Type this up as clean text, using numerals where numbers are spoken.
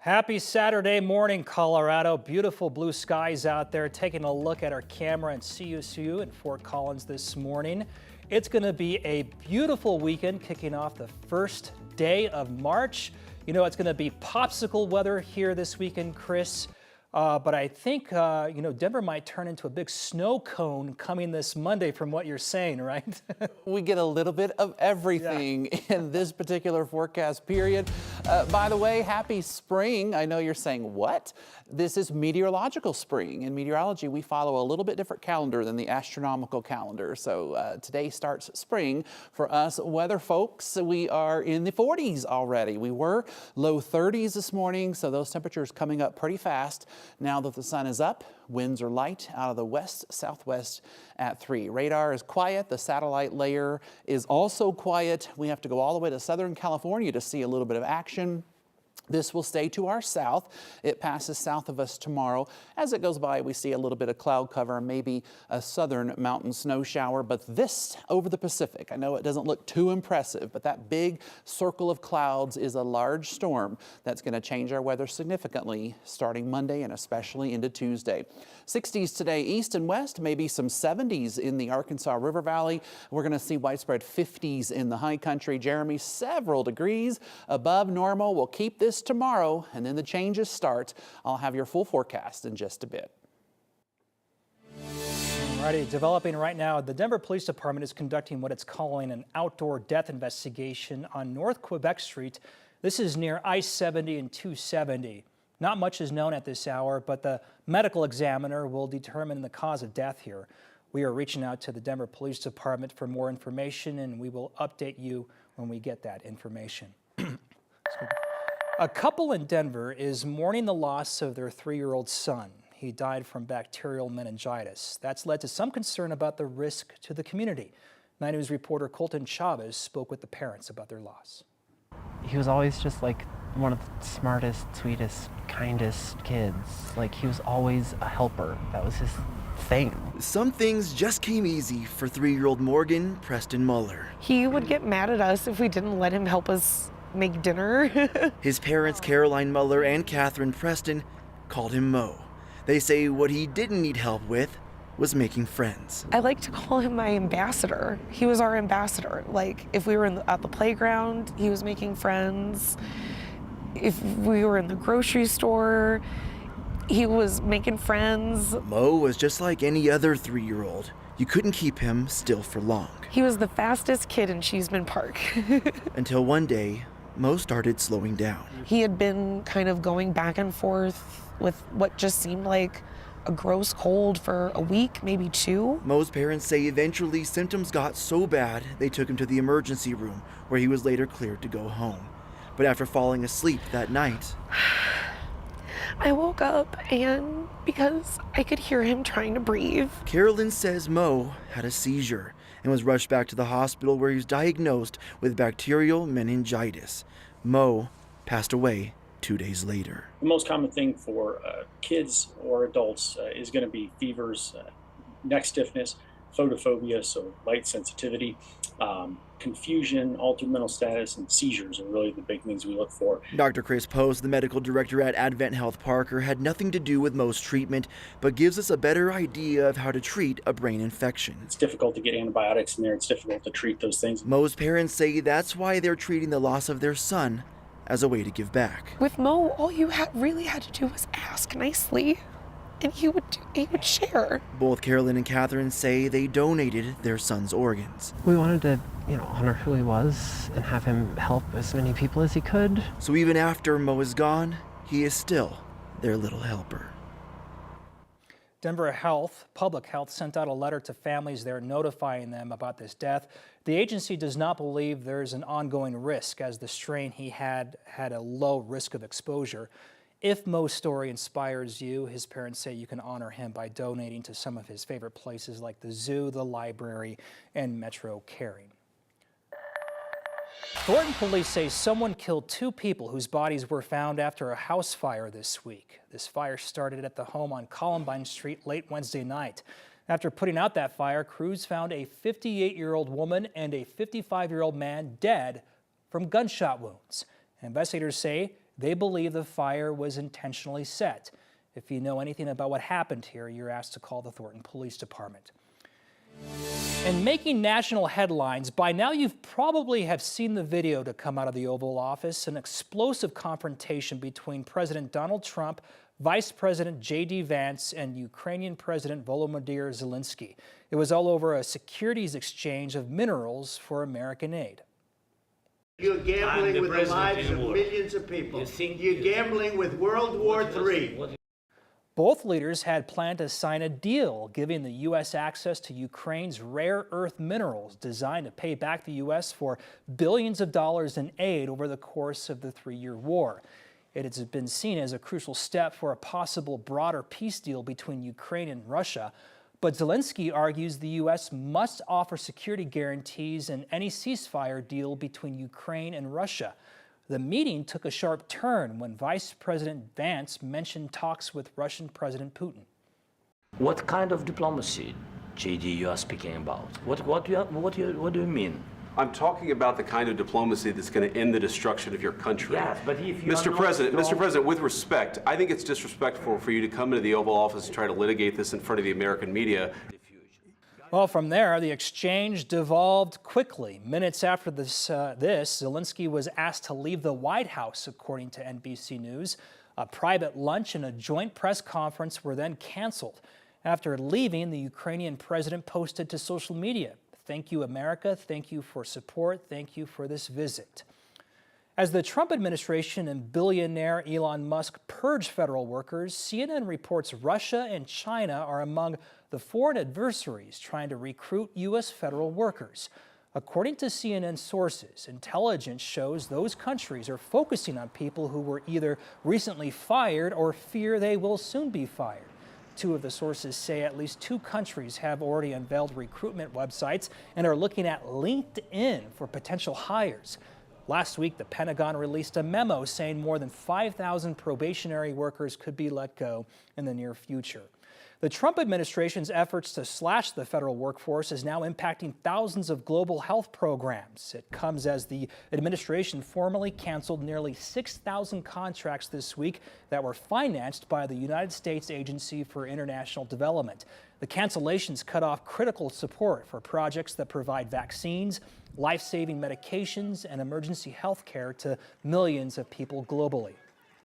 Happy Saturday morning, Colorado. Beautiful blue skies out there. Taking a look at our camera in KUSA in Fort Collins this morning. It's going to be a beautiful weekend kicking off the first day of March. You know, it's going to be popsicle weather here this weekend, Chris. But I think, Denver might turn into a big snow cone coming this Monday from what you're saying, right? We get a little bit of everything in this particular forecast period. By the way, happy spring. I know you're saying, what? This is meteorological spring. In meteorology, we follow a little bit different calendar than the astronomical calendar. So today starts spring for us weather folks. We are in the 40s already. We were low 30s this morning, so those temperatures coming up pretty fast. Now that the sun is up, winds are light out of the west-southwest at 3. Radar is quiet. The satellite layer is also quiet. We have to go all the way to Southern California to see a little bit of action. This will stay to our south. It passes south of us tomorrow. As it goes by, we see a little bit of cloud cover, maybe a southern mountain snow shower, but this over the Pacific. I know it doesn't look too impressive, but that big circle of clouds is a large storm that's going to change our weather significantly starting Monday and especially into Tuesday. 60s today, east and west, maybe some 70s in the Arkansas River Valley. We're going to see widespread 50s in the high country. Jeremy, several degrees above normal. We'll keep this tomorrow, and then the changes start. I'll have your full forecast in just a bit. Alrighty, developing right now, the Denver Police Department is conducting what it's calling an outdoor death investigation on North Quebec Street. This is near I-70 and 270. Not much is known at this hour, but the medical examiner will determine the cause of death here. We are reaching out to the Denver Police Department for more information, and we will update you when we get that information. A couple in Denver is mourning the loss of their 3-year-old son. He died from bacterial meningitis. That's led to some concern about the risk to the community. 9 News reporter Colton Chavez spoke with the parents about their loss. He was always just like one of the smartest, sweetest, kindest kids. Like, he was always a helper. That was his thing. Some things just came easy for 3-year-old Morgan Preston Muller. He would get mad at us if we didn't let him help us make dinner. His parents, Caroline Muller and Catherine Preston, called him Mo. They say what he didn't need help with was making friends. I like to call him my ambassador. He was our ambassador. Like, if we were at the playground, he was making friends. If we were in the grocery store, he was making friends. Mo was just like any other 3-year-old. You couldn't keep him still for long. He was the fastest kid in Cheeseman Park. Until one day, Mo started slowing down. He had been kind of going back and forth with what just seemed like a gross cold for a week, maybe 2. Mo's parents say eventually symptoms got so bad they took him to the emergency room, where he was later cleared to go home. But after falling asleep that night, I woke up, and because I could hear him trying to breathe. Carolyn says Mo had a seizure and was rushed back to the hospital, where he was diagnosed with bacterial meningitis. Mo passed away 2 days later. The most common thing for kids or adults is going to be fevers, neck stiffness, photophobia, so light sensitivity, confusion, altered mental status, and seizures are really the big things we look for. Dr. Chris Post, the medical director at Advent Health Parker, had nothing to do with Mo's treatment, but gives us a better idea of how to treat a brain infection. It's difficult to get antibiotics in there. It's difficult to treat those things. Mo's parents say that's why they're treating the loss of their son as a way to give back. With Mo, all you really had to do was ask nicely, and he would share. Both Carolyn and Catherine say they donated their son's organs. We wanted to, honor who he was and have him help as many people as he could. So even after Mo is gone, he is still their little helper. Denver Public Health sent out a letter to families there notifying them about this death. The agency does not believe there's an ongoing risk, as the strain he had a low risk of exposure. If Mo's story inspires you, his parents say you can honor him by donating to some of his favorite places like the zoo, the library, and Metro Caring. Thornton police say someone killed 2 people whose bodies were found after a house fire this week. This fire started at the home on Columbine Street late Wednesday night. After putting out that fire, crews found a 58-year-old woman and a 55-year-old man dead from gunshot wounds. Investigators say They believe the fire was intentionally set. If you know anything about what happened here, you're asked to call the Thornton Police Department. And making national headlines, by now you've probably have seen the video to come out of the Oval Office, an explosive confrontation between President Donald Trump, Vice President J.D. Vance, and Ukrainian President Volodymyr Zelensky. It was all over a securities exchange of minerals for American aid. You're gambling with the lives of millions of people. You're gambling with World War III. Both leaders had planned to sign a deal giving the U.S. access to Ukraine's rare earth minerals designed to pay back the U.S. for billions of dollars in aid over the course of the three-year war. It has been seen as a crucial step for a possible broader peace deal between Ukraine and Russia. But Zelensky argues the U.S. must offer security guarantees in any ceasefire deal between Ukraine and Russia. The meeting took a sharp turn when Vice President Vance mentioned talks with Russian President Putin. What kind of diplomacy, JD, you are speaking about? What do you mean? I'm talking about the kind of diplomacy that's going to end the destruction of your country. Yes, but if you Mr. President, with respect, I think it's disrespectful for you to come into the Oval Office and try to litigate this in front of the American media. Well, from there, the exchange devolved quickly. Minutes after this, Zelensky was asked to leave the White House, according to NBC News. A private lunch and a joint press conference were then canceled. After leaving, the Ukrainian president posted to social media, "Thank you, America. Thank you for support. Thank you for this visit." As the Trump administration and billionaire Elon Musk purge federal workers, CNN reports Russia and China are among the foreign adversaries trying to recruit U.S. federal workers. According to CNN sources, intelligence shows those countries are focusing on people who were either recently fired or fear they will soon be fired. Two of the sources say at least 2 countries have already unveiled recruitment websites and are looking at LinkedIn for potential hires. Last week, the Pentagon released a memo saying more than 5,000 probationary workers could be let go in the near future. The Trump administration's efforts to slash the federal workforce is now impacting thousands of global health programs. It comes as the administration formally canceled nearly 6,000 contracts this week that were financed by the United States Agency for International Development. The cancellations cut off critical support for projects that provide vaccines, life-saving medications, and emergency health care to millions of people globally.